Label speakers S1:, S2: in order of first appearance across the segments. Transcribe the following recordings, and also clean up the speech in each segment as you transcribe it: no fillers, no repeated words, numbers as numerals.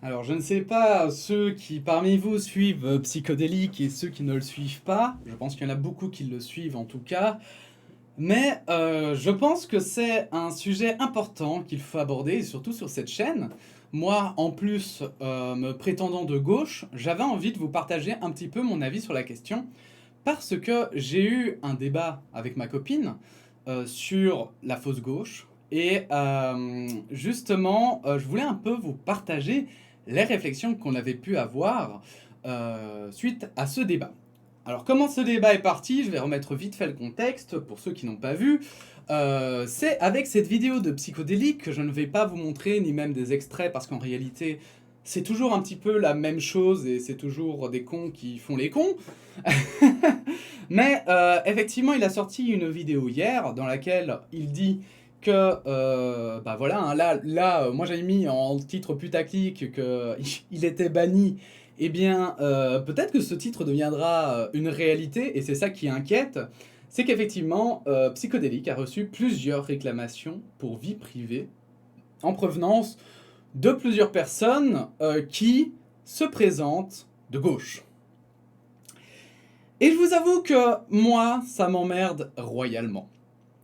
S1: Alors, je ne sais pas ceux qui parmi vous suivent Psychodélique et ceux qui ne le suivent pas. Je pense qu'il y en a beaucoup qui le suivent en tout cas. Mais je pense que c'est un sujet important qu'il faut aborder, et surtout sur cette chaîne. Moi, en plus, me prétendant de gauche, j'avais envie de vous partager un petit peu mon avis sur la question, parce que j'ai eu un débat avec ma copine sur la fausse gauche, et justement, je voulais un peu vous partager les réflexions qu'on avait pu avoir suite à ce débat. Alors comment ce débat est parti, je vais remettre vite fait le contexte pour ceux qui n'ont pas vu. C'est avec cette vidéo de Psychodélique que je ne vais pas vous montrer, ni même des extraits, parce qu'en réalité, c'est toujours un petit peu la même chose et c'est toujours des cons qui font les cons. Mais effectivement, il a sorti une vidéo hier dans laquelle il dit que, bah voilà, hein, moi j'avais mis en titre putaclic qu'il était banni. Eh bien, peut-être que ce titre deviendra une réalité, et c'est ça qui inquiète, c'est qu'effectivement, Psychodélique a reçu plusieurs réclamations pour vie privée en provenance de plusieurs personnes qui se présentent de gauche. Et je vous avoue que moi, ça m'emmerde royalement.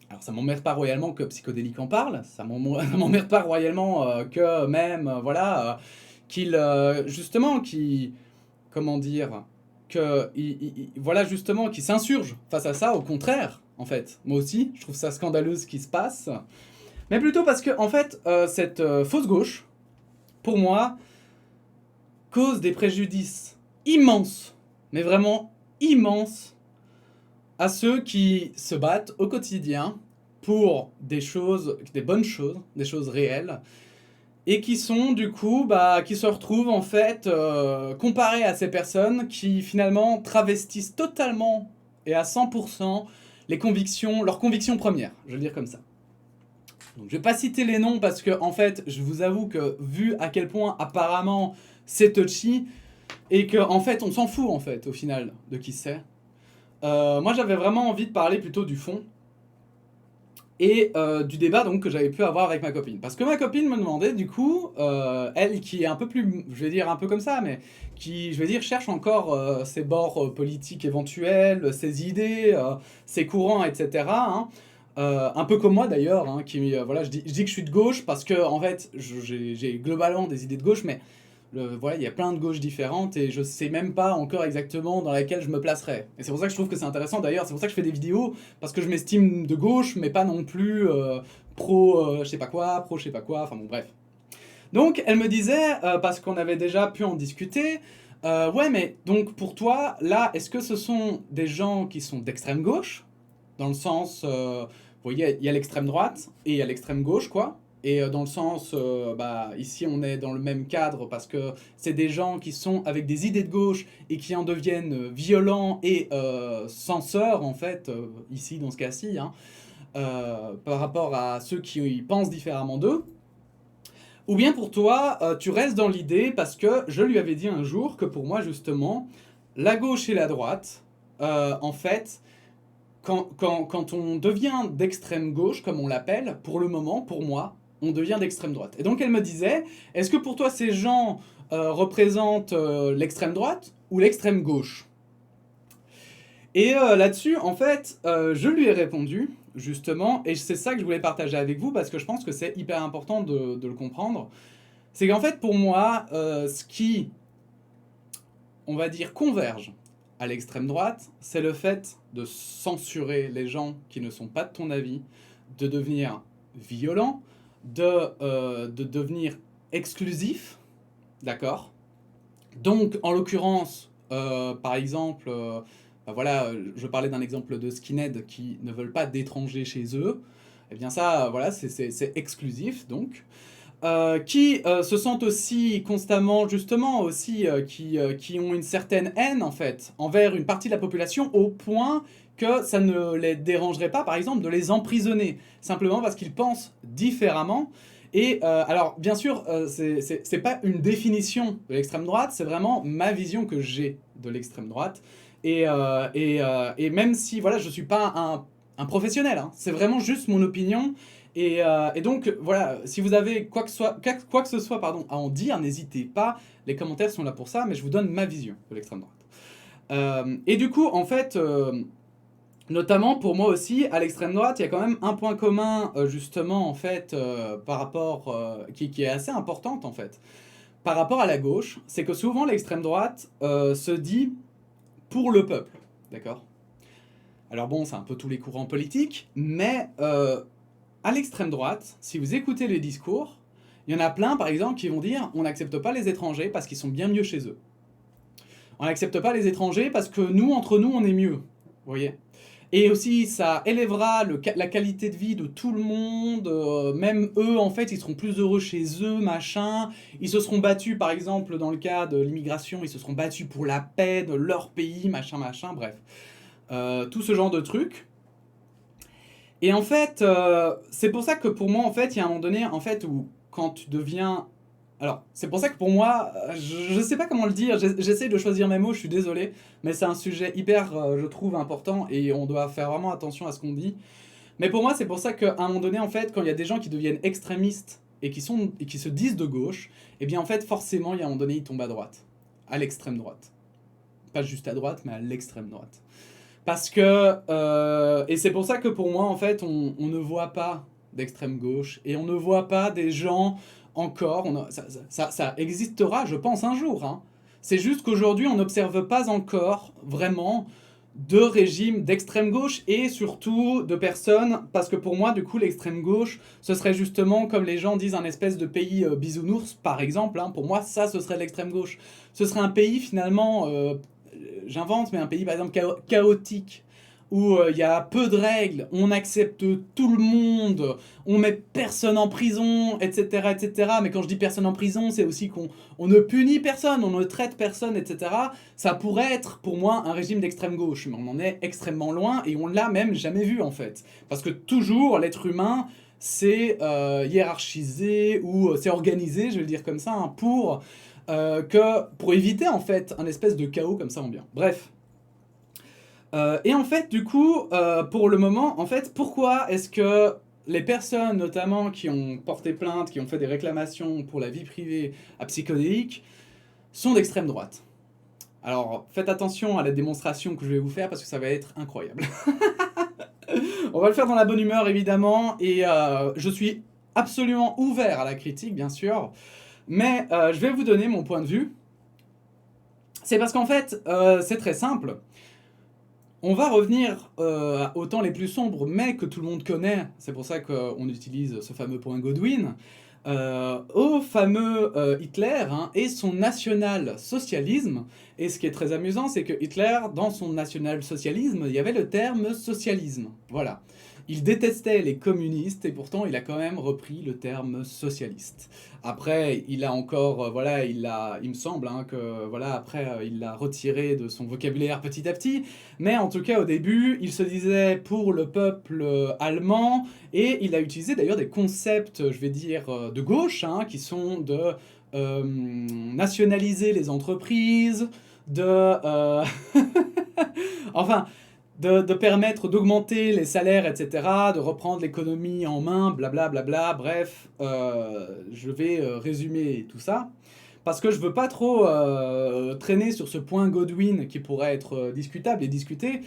S1: Alors ça m'emmerde pas royalement que Psychodélique en parle, ça m'emmerde pas royalement que même, voilà, qu'il, justement, comment dire, voilà justement, qui s'insurge face à ça, au contraire, en fait. Moi aussi, je trouve ça scandaleux ce qui se passe. Mais plutôt parce que, en fait, cette fausse gauche, pour moi, cause des préjudices immenses, mais vraiment immenses, à ceux qui se battent au quotidien pour des choses, des bonnes choses, des choses réelles, et qui sont du coup, qui se retrouvent en fait comparés à ces personnes qui finalement travestissent totalement et à 100% leurs convictions premières, je vais le dire comme ça. Donc je vais pas citer les noms parce que en fait, je vous avoue que vu à quel point apparemment c'est touchy et que en fait on s'en fout en fait au final de qui c'est. Moi j'avais vraiment envie de parler plutôt du fond et du débat donc que j'avais pu avoir avec ma copine. Parce que ma copine me demandait du coup, elle qui est un peu plus, je vais dire un peu comme ça, mais qui, je vais dire, cherche encore ses bords politiques éventuels, ses idées, ses courants, etc. Hein. Un peu comme moi d'ailleurs, hein, qui, voilà, je dis que je suis de gauche parce que en fait, j'ai globalement des idées de gauche, mais voilà, il y a plein de gauches différentes et je sais même pas encore exactement dans laquelle je me placerai. Et c'est pour ça que je trouve que c'est intéressant d'ailleurs, c'est pour ça que je fais des vidéos, parce que je m'estime de gauche, mais pas non plus pro je sais pas quoi, pro je sais pas quoi, enfin bon bref. Donc elle me disait, parce qu'on avait déjà pu en discuter, ouais mais donc pour toi, là, est-ce que ce sont des gens qui sont d'extrême gauche, dans le sens, vous voyez, il y a l'extrême droite et il y a l'extrême gauche, quoi. Et dans le sens, ici on est dans le même cadre parce que c'est des gens qui sont avec des idées de gauche et qui en deviennent violents et censeurs, en fait, ici dans ce cas-ci, hein, par rapport à ceux qui pensent différemment d'eux. Ou bien pour toi, tu restes dans l'idée parce que je lui avais dit un jour que pour moi, justement, la gauche et la droite, en fait, quand on devient d'extrême gauche, comme on l'appelle, pour le moment, pour moi, on devient d'extrême droite. Et donc elle me disait, est-ce que pour toi ces gens représentent l'extrême droite ou l'extrême gauche? Et là-dessus, en fait, je lui ai répondu, justement, et c'est ça que je voulais partager avec vous, parce que je pense que c'est hyper important de le comprendre. C'est qu'en fait, pour moi, ce qui, on va dire, converge à l'extrême droite, c'est le fait de censurer les gens qui ne sont pas de ton avis, de devenir violent, de devenir exclusif, d'accord? Donc, en l'occurrence, par exemple, voilà, je parlais d'un exemple de skinhead qui ne veulent pas d'étrangers chez eux, eh bien ça, voilà, c'est exclusif, donc qui se sentent aussi constamment, justement, aussi, qui ont une certaine haine, en fait, envers une partie de la population, au point que ça ne les dérangerait pas, par exemple, de les emprisonner, simplement parce qu'ils pensent différemment. Et alors, bien sûr, c'est pas une définition de l'extrême droite, c'est vraiment ma vision que j'ai de l'extrême droite. Et même si, voilà, je suis pas un professionnel, hein, c'est vraiment juste mon opinion. Et donc, voilà, si vous avez quoi que ce soit pardon, à en dire, n'hésitez pas. Les commentaires sont là pour ça, mais je vous donne ma vision de l'extrême droite. Et du coup, en fait, notamment pour moi aussi, à l'extrême droite, il y a quand même un point commun, justement, en fait, par rapport, qui est assez importante, en fait. Par rapport à la gauche, c'est que souvent l'extrême droite se dit pour le peuple, d'accord? Alors bon, c'est un peu tous les courants politiques, mais à l'extrême droite, si vous écoutez les discours, il y en a plein, par exemple, qui vont dire on n'accepte pas les étrangers parce qu'ils sont bien mieux chez eux. On n'accepte pas les étrangers parce que nous, entre nous, on est mieux. Vous voyez? Et aussi, ça élèvera la qualité de vie de tout le monde. Même eux, en fait, ils seront plus heureux chez eux, machin. Ils se seront battus, par exemple, dans le cas de l'immigration, ils se seront battus pour la paix de leur pays, machin, machin, bref. Tout ce genre de trucs. Et en fait, c'est pour ça que pour moi, en fait, il y a un moment donné, en fait, où quand tu deviens... Alors, c'est pour ça que pour moi, je sais pas comment le dire, j'essaie de choisir mes mots, je suis désolé, mais c'est un sujet hyper, je trouve, important, et on doit faire vraiment attention à ce qu'on dit. Mais pour moi, c'est pour ça qu'à un moment donné, en fait, quand il y a des gens qui deviennent extrémistes, et qui se disent de gauche, eh bien, en fait, forcément, il y a un moment donné, ils tombent à droite. À l'extrême droite. Pas juste à droite, mais à l'extrême droite. Parce que, et c'est pour ça que pour moi, en fait, on ne voit pas d'extrême gauche, et on ne voit pas des gens encore, ça existera, je pense, un jour. Hein. C'est juste qu'aujourd'hui, on n'observe pas encore vraiment de régime d'extrême gauche, et surtout de personnes, parce que pour moi, du coup, l'extrême gauche, ce serait justement, comme les gens disent, un espèce de pays bisounours, par exemple. Hein. Pour moi, ça, ce serait l'extrême gauche. Ce serait un pays, finalement... j'invente, mais un pays par exemple chaotique, où il y a peu de règles, on accepte tout le monde, on met personne en prison, etc., etc. Mais quand je dis personne en prison, c'est aussi qu'on ne punit personne, on ne traite personne, etc. Ça pourrait être pour moi un régime d'extrême gauche, mais on en est extrêmement loin et on l'a même jamais vu en fait. Parce que toujours l'être humain c'est hiérarchisé ou c'est organisé, je vais le dire comme ça, hein, pour éviter en fait un espèce de chaos comme ça ambiant. Bref. Et en fait, du coup, pour le moment, en fait, pourquoi est-ce que les personnes, notamment, qui ont porté plainte, qui ont fait des réclamations pour la vie privée à Psychodélique, sont d'extrême droite? Alors, faites attention à la démonstration que je vais vous faire parce que ça va être incroyable. On va le faire dans la bonne humeur, évidemment, et je suis absolument ouvert à la critique, bien sûr, mais je vais vous donner mon point de vue. C'est parce qu'en fait, c'est très simple. On va revenir aux temps les plus sombres, mais que tout le monde connaît, c'est pour ça qu'on utilise ce fameux point Godwin, au fameux Hitler hein, et son national-socialisme. Et ce qui est très amusant, c'est que Hitler, dans son national-socialisme, il y avait le terme socialisme. Voilà. Il détestait les communistes et pourtant il a quand même repris le terme socialiste. Après, il a encore, voilà, il me semble hein, que voilà, après il l'a retiré de son vocabulaire petit à petit. Mais en tout cas, au début, il se disait pour le peuple allemand et il a utilisé d'ailleurs des concepts, je vais dire, de gauche, hein, qui sont de nationaliser les entreprises, de... enfin, de permettre d'augmenter les salaires, etc., de reprendre l'économie en main, blablabla, bla bla bla, bref, je vais résumer tout ça, parce que je veux pas trop traîner sur ce point Godwin qui pourrait être discutable et discuté,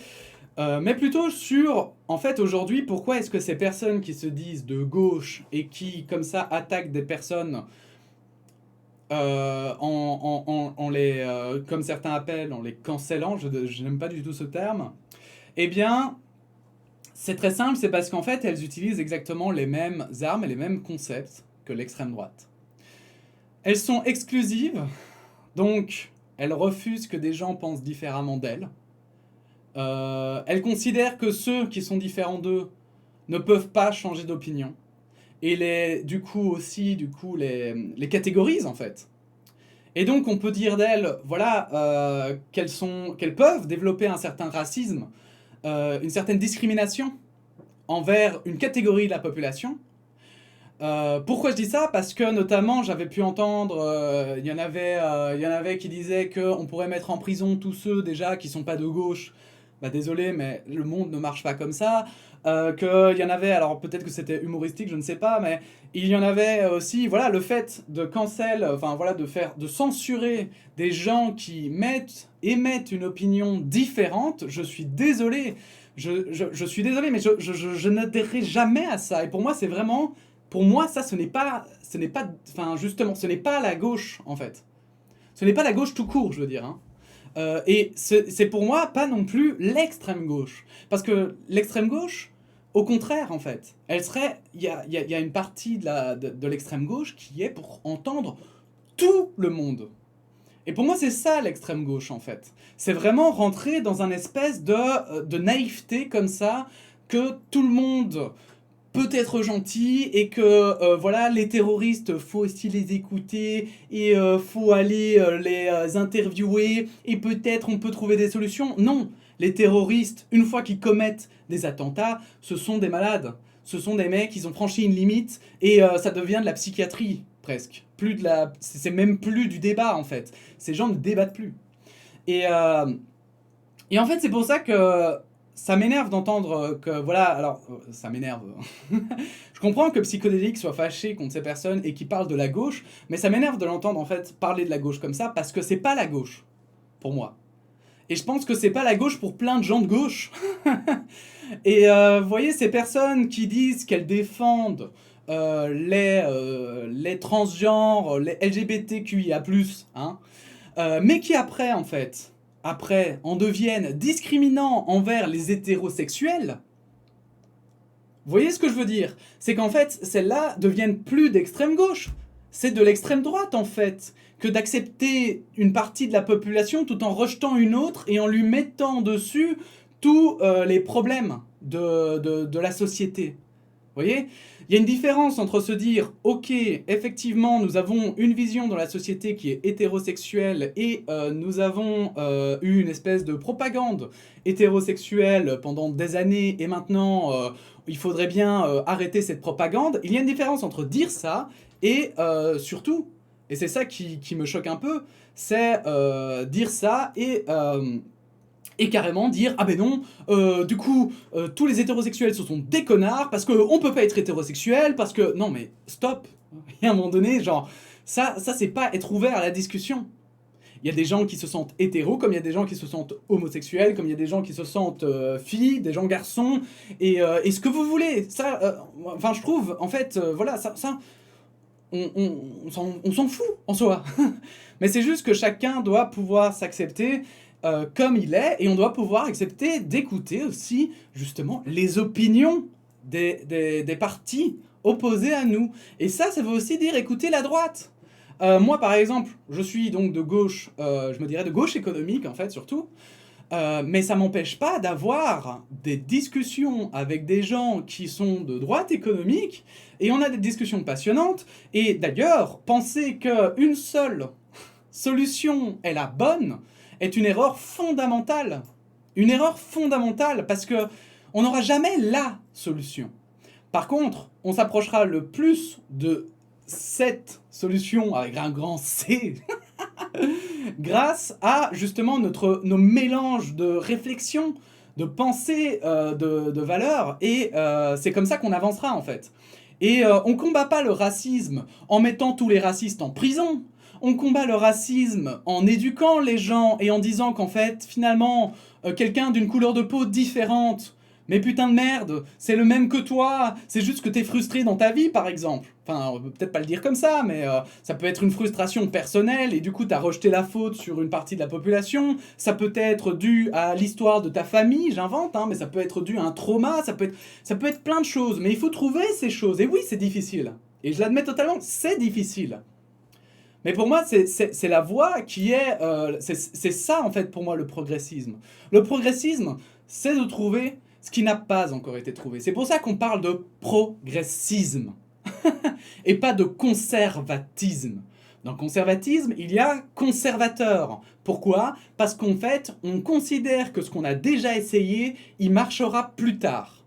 S1: mais plutôt sur, en fait, aujourd'hui, pourquoi est-ce que ces personnes qui se disent de gauche et qui, comme ça, attaquent des personnes en les, comme certains appellent, en les cancellant, je n'aime pas du tout ce terme, eh bien, c'est très simple, c'est parce qu'en fait, elles utilisent exactement les mêmes armes et les mêmes concepts que l'extrême droite. Elles sont exclusives, donc elles refusent que des gens pensent différemment d'elles. Elles considèrent que ceux qui sont différents d'eux ne peuvent pas changer d'opinion. Et du coup, les catégorisent en fait. Et donc on peut dire d'elles, voilà, qu'elles peuvent développer un certain racisme, une certaine discrimination envers une catégorie de la population. Pourquoi je dis ça? Parce que notamment j'avais pu entendre, il y en avait qui disaient qu'on pourrait mettre en prison tous ceux déjà qui sont pas de gauche, bah désolé, mais le monde ne marche pas comme ça. Qu'il y en avait, alors peut-être que c'était humoristique, je ne sais pas, mais il y en avait aussi, voilà, le fait de cancel, enfin voilà, de censurer des gens qui émettent une opinion différente, je suis désolé. Je suis désolé, mais je n'adhérerai jamais à ça. Et pour moi, c'est vraiment, pour moi, ça, enfin justement, ce n'est pas la gauche, en fait. Ce n'est pas la gauche tout court, je veux dire, hein. Et c'est pour moi pas non plus l'extrême gauche. Parce que l'extrême gauche, au contraire, en fait, elle serait. Il y a une partie de l'extrême gauche qui est pour entendre tout le monde. Et pour moi, c'est ça l'extrême gauche, en fait. C'est vraiment rentrer dans un espèce de naïveté comme ça, que tout le monde peut être gentil et que voilà, les terroristes, faut aussi les écouter et faut aller les interviewer et peut-être on peut trouver des solutions. Non, les terroristes, une fois qu'ils commettent des attentats, ce sont des malades. Ce sont des mecs, ils ont franchi une limite et ça devient de la psychiatrie presque. C'est même plus du débat en fait. Ces gens ne débattent plus. Et, euh, et en fait, c'est pour ça que ça m'énerve d'entendre que, voilà, alors, ça m'énerve. Je comprends que Psychodélique soit fâché contre ces personnes et qu'il parle de la gauche, mais ça m'énerve de l'entendre, en fait, parler de la gauche comme ça, parce que c'est pas la gauche, pour moi. Et je pense que c'est pas la gauche pour plein de gens de gauche. Et vous voyez, ces personnes qui disent qu'elles défendent les transgenres, les LGBTQIA+, hein, mais qui après, en fait, en deviennent discriminants envers les hétérosexuels. Vous voyez ce que je veux dire? C'est qu'en fait, celles-là deviennent plus d'extrême gauche. C'est de l'extrême droite, en fait, que d'accepter une partie de la population tout en rejetant une autre et en lui mettant dessus tous les problèmes de la société. Vous voyez? Il y a une différence entre se dire, ok, effectivement, nous avons une vision dans la société qui est hétérosexuelle et nous avons eu une espèce de propagande hétérosexuelle pendant des années et maintenant il faudrait bien arrêter cette propagande. Il y a une différence entre dire ça et surtout, et c'est ça qui me choque un peu, c'est dire ça et carrément dire ah ben non, du coup tous les hétérosexuels ce sont des connards parce qu'on peut pas être hétérosexuel parce que non mais stop. Et à un moment donné genre ça c'est pas être ouvert à la discussion. Il y a des gens qui se sentent hétéros comme il y a des gens qui se sentent homosexuels comme il y a des gens qui se sentent filles, des gens garçons et ce que vous voulez ça enfin je trouve en fait voilà ça on s'en fout en soi. Mais c'est juste que chacun doit pouvoir s'accepter comme il est, et on doit pouvoir accepter d'écouter aussi, justement, les opinions des partis opposés à nous. Et ça veut aussi dire écouter la droite. Moi, par exemple, je suis donc de gauche, je me dirais de gauche économique, en fait, surtout. Mais ça m'empêche pas d'avoir des discussions avec des gens qui sont de droite économique, et on a des discussions passionnantes, et d'ailleurs, penser qu'une seule solution est la bonne est une erreur fondamentale. Une erreur fondamentale, parce que on n'aura jamais la solution. Par contre, on s'approchera le plus de cette solution avec un grand C grâce à justement nos mélanges de réflexion, de pensée, de valeurs, et c'est comme ça qu'on avancera en fait. Et on combat pas le racisme en mettant tous les racistes en prison. On combat le racisme en éduquant les gens et en disant qu'en fait, finalement, quelqu'un d'une couleur de peau différente, mais putain de merde, c'est le même que toi, c'est juste que t'es frustré dans ta vie, par exemple. Enfin, on peut peut-être pas le dire comme ça, mais ça peut être une frustration personnelle et du coup t'as rejeté la faute sur une partie de la population. Ça peut être dû à l'histoire de ta famille, j'invente, hein, mais ça peut être dû à un trauma, ça peut être plein de choses. Mais il faut trouver ces choses. Et oui, c'est difficile. Et je l'admets totalement, c'est difficile. Mais pour moi, c'est la voie qui est... c'est ça, en fait, pour moi, le progressisme. Le progressisme, c'est de trouver ce qui n'a pas encore été trouvé. C'est pour ça qu'on parle de progressisme. Et pas de conservatisme. Dans le conservatisme, il y a conservateur. Pourquoi? Parce qu'en fait, on considère que ce qu'on a déjà essayé, il marchera plus tard.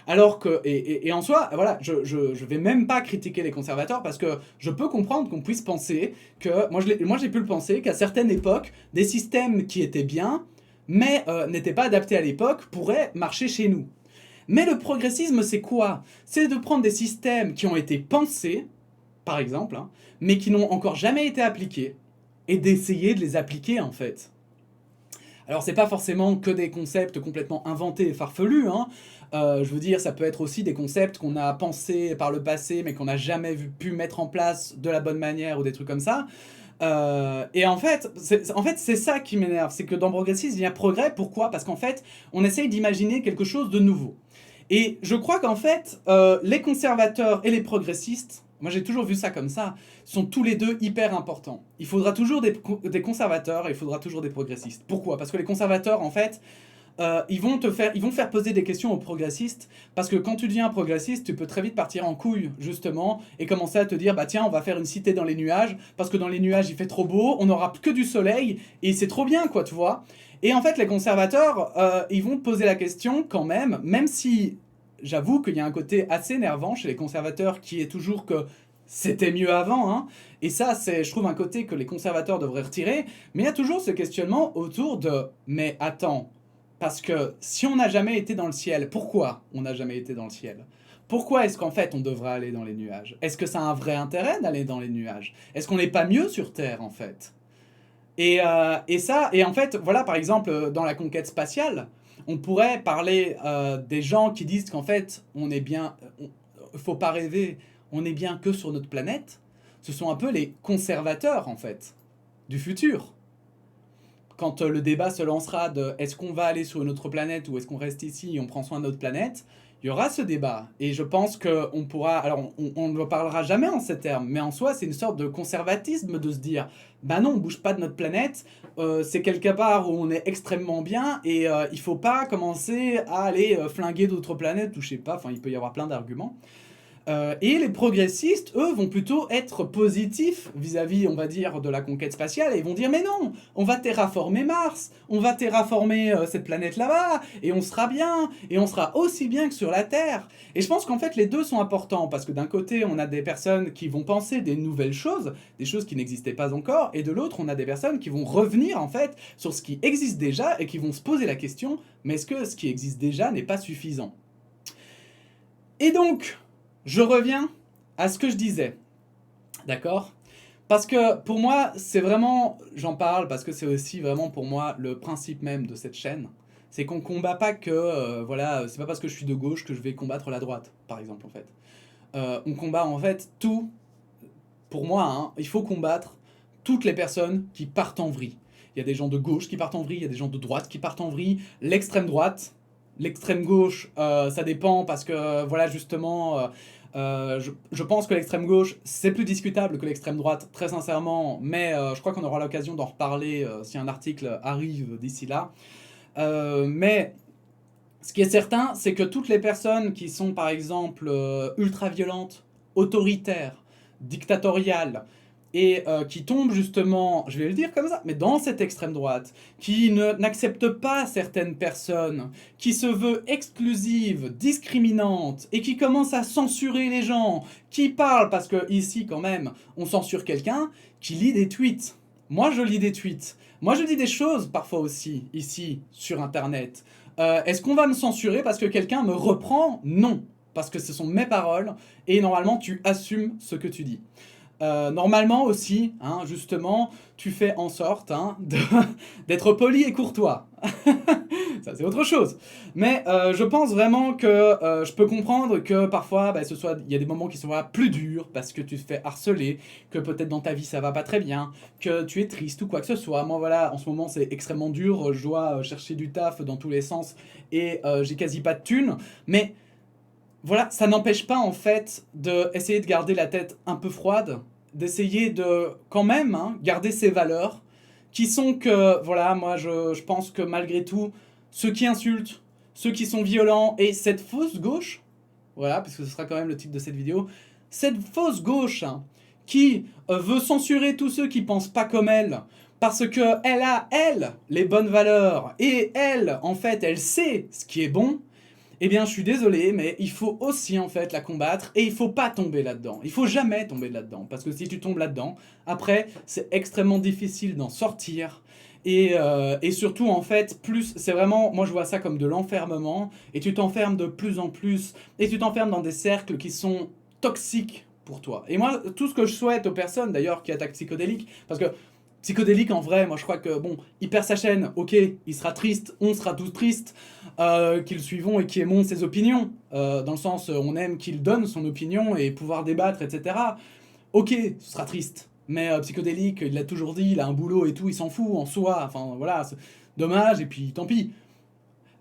S1: Alors que, et en soi, voilà, je vais même pas critiquer les conservateurs parce que je peux comprendre qu'on puisse penser que, moi j'ai pu le penser, qu'à certaines époques, des systèmes qui étaient bien mais n'était pas adapté à l'époque, pourrait marcher chez nous. Mais le progressisme, c'est quoi? C'est de prendre des systèmes qui ont été pensés, par exemple, hein, mais qui n'ont encore jamais été appliqués, et d'essayer de les appliquer en fait. Alors c'est pas forcément que des concepts complètement inventés et farfelus, hein. Je veux dire, ça peut être aussi des concepts qu'on a pensés par le passé, mais qu'on n'a jamais pu mettre en place de la bonne manière, ou des trucs comme ça. Et en fait, c'est ça qui m'énerve, c'est que dans progressisme, il y a progrès. Pourquoi? Parce qu'en fait, on essaye d'imaginer quelque chose de nouveau. Et je crois qu'en fait, les conservateurs et les progressistes, moi j'ai toujours vu ça comme ça, sont tous les deux hyper importants. Il faudra toujours des conservateurs et il faudra toujours des progressistes. Pourquoi? Parce que les conservateurs, en fait, ils vont faire poser des questions aux progressistes, parce que quand tu deviens un progressiste, tu peux très vite partir en couille, justement, et commencer à te dire, bah tiens, on va faire une cité dans les nuages, parce que dans les nuages, il fait trop beau, on n'aura que du soleil, et c'est trop bien, quoi, tu vois. Et en fait, les conservateurs, ils vont te poser la question quand même si j'avoue qu'il y a un côté assez énervant chez les conservateurs, qui est toujours que c'était mieux avant, hein. Et ça, c'est, je trouve, un côté que les conservateurs devraient retirer, mais il y a toujours ce questionnement autour de, mais attends, parce que si on n'a jamais été dans le ciel, pourquoi on n'a jamais été dans le ciel? Pourquoi est-ce qu'en fait on devrait aller dans les nuages? Est-ce que ça a un vrai intérêt d'aller dans les nuages? Est-ce qu'on n'est pas mieux sur Terre en fait? Et en fait, voilà, par exemple, dans la conquête spatiale, on pourrait parler des gens qui disent qu'en fait, on est bien, faut pas rêver, on est bien que sur notre planète. Ce sont un peu les conservateurs, en fait, du futur. Quand le débat se lancera de est-ce qu'on va aller sur une autre planète ou est-ce qu'on reste ici et on prend soin de notre planète, il y aura ce débat. Et je pense qu'on pourra... Alors, on ne parlera jamais en ces termes, mais en soi, c'est une sorte de conservatisme de se dire bah non, on bouge pas de notre planète, c'est quelque part où on est extrêmement bien et il faut pas commencer à aller flinguer d'autres planètes ou je sais pas, enfin, il peut y avoir plein d'arguments. Et les progressistes, eux, vont plutôt être positifs vis-à-vis, on va dire, de la conquête spatiale, et ils vont dire, mais non, on va terraformer Mars, on va terraformer cette planète là-bas, et on sera bien, et on sera aussi bien que sur la Terre. Et je pense qu'en fait, les deux sont importants, parce que d'un côté, on a des personnes qui vont penser des nouvelles choses, des choses qui n'existaient pas encore, et de l'autre, on a des personnes qui vont revenir, en fait, sur ce qui existe déjà, et qui vont se poser la question, mais est-ce que ce qui existe déjà n'est pas suffisant? Et donc... je reviens à ce que je disais, d'accord? Parce que pour moi, c'est vraiment, j'en parle parce que c'est aussi vraiment pour moi le principe même de cette chaîne. C'est qu'on combat pas que, voilà, c'est pas parce que je suis de gauche que je vais combattre la droite, par exemple, en fait. On combat en fait tout, pour moi, hein, il faut combattre toutes les personnes qui partent en vrille. Il y a des gens de gauche qui partent en vrille, il y a des gens de droite qui partent en vrille, l'extrême droite, l'extrême gauche, ça dépend parce que, voilà, justement, je pense que l'extrême gauche, c'est plus discutable que l'extrême droite, très sincèrement, mais je crois qu'on aura l'occasion d'en reparler si un article arrive d'ici là. Mais ce qui est certain, c'est que toutes les personnes qui sont, par exemple, ultra-violentes, autoritaires, dictatoriales, et qui tombent justement, je vais le dire comme ça, mais dans cette extrême droite, qui n'accepte pas certaines personnes, qui se veut exclusive, discriminante, et qui commence à censurer les gens, qui parle, parce que ici quand même, on censure quelqu'un, qui lit des tweets. Moi je lis des tweets. Moi je dis des choses parfois aussi, ici, sur internet. Est-ce qu'on va me censurer parce que quelqu'un me reprend? Non. Parce que ce sont mes paroles, et normalement tu assumes ce que tu dis. Normalement aussi, hein, justement, tu fais en sorte hein, d'être poli et courtois. Ça, c'est autre chose. Mais je pense vraiment que je peux comprendre que parfois, bah, il y a des moments qui sont plus durs parce que tu te fais harceler, que peut-être dans ta vie ça va pas très bien, que tu es triste ou quoi que ce soit. Moi, voilà, en ce moment c'est extrêmement dur. Je dois chercher du taf dans tous les sens et j'ai quasi pas de thunes. Mais voilà, ça n'empêche pas en fait d'essayer de garder la tête un peu froide, d'essayer de quand même hein, garder ses valeurs, qui sont que, voilà, moi je pense que malgré tout, ceux qui insultent, ceux qui sont violents, et cette fausse gauche, voilà, parce que ce sera quand même le titre de cette vidéo, cette fausse gauche hein, qui veut censurer tous ceux qui pensent pas comme elle, parce que elle a, elle, les bonnes valeurs, et elle, en fait, elle sait ce qui est bon, eh bien, je suis désolé, mais il faut aussi, en fait, la combattre, et il faut pas tomber là-dedans. Il faut jamais tomber là-dedans, parce que si tu tombes là-dedans, après, c'est extrêmement difficile d'en sortir, Et surtout, en fait, plus c'est vraiment, moi je vois ça comme de l'enfermement, et tu t'enfermes de plus en plus, et tu t'enfermes dans des cercles qui sont toxiques pour toi. Et moi, tout ce que je souhaite aux personnes d'ailleurs qui attaquent Psychodélique, parce que Psychodélique en vrai, moi je crois que bon, il perd sa chaîne, ok, il sera triste, on sera tous tristes, qui le suivons et qui aimons ses opinions, dans le sens on aime qu'il donne son opinion et pouvoir débattre, etc. Ok, ce sera triste. Mais Psychodélique, il l'a toujours dit, il a un boulot et tout, il s'en fout en soi. Enfin voilà, c'est dommage et puis tant pis.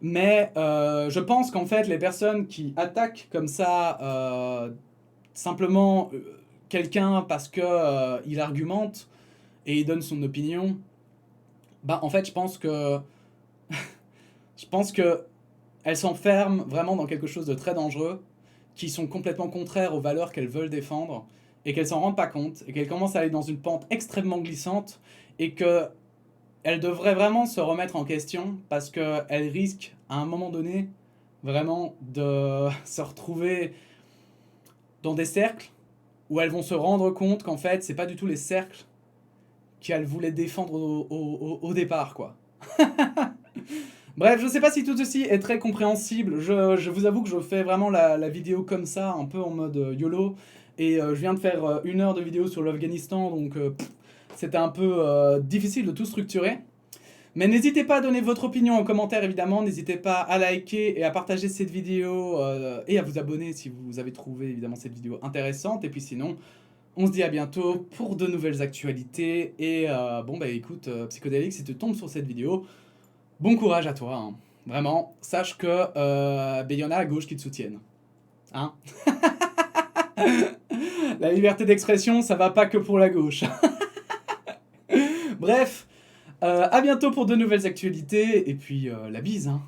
S1: Mais je pense qu'en fait, les personnes qui attaquent comme ça simplement quelqu'un parce que il argumente et il donne son opinion, bah en fait, je pense que elles s'enferment vraiment dans quelque chose de très dangereux, qui sont complètement contraires aux valeurs qu'elles veulent défendre, et qu'elles s'en rendent pas compte, et qu'elles commencent à aller dans une pente extrêmement glissante, et qu'elles devraient vraiment se remettre en question, parce qu'elles risquent, à un moment donné, vraiment de se retrouver dans des cercles où elles vont se rendre compte qu'en fait, c'est pas du tout les cercles qu'elles voulaient défendre au départ, quoi. Bref, je sais pas si tout ceci est très compréhensible. Je vous avoue que je fais vraiment la vidéo comme ça, un peu en mode YOLO. Et je viens de faire 1 heure de vidéo sur l'Afghanistan, donc c'était un peu difficile de tout structurer. Mais n'hésitez pas à donner votre opinion en commentaire, évidemment. N'hésitez pas à liker et à partager cette vidéo et à vous abonner si vous avez trouvé évidemment cette vidéo intéressante. Et puis sinon, on se dit à bientôt pour de nouvelles actualités. Et bon, bah écoute, Psychodélique, si tu tombes sur cette vidéo, bon courage à toi, hein. Vraiment, sache que ben, y en a à gauche qui te soutiennent. Hein. La liberté d'expression, ça va pas que pour la gauche. Bref, à bientôt pour de nouvelles actualités, et puis la bise, hein.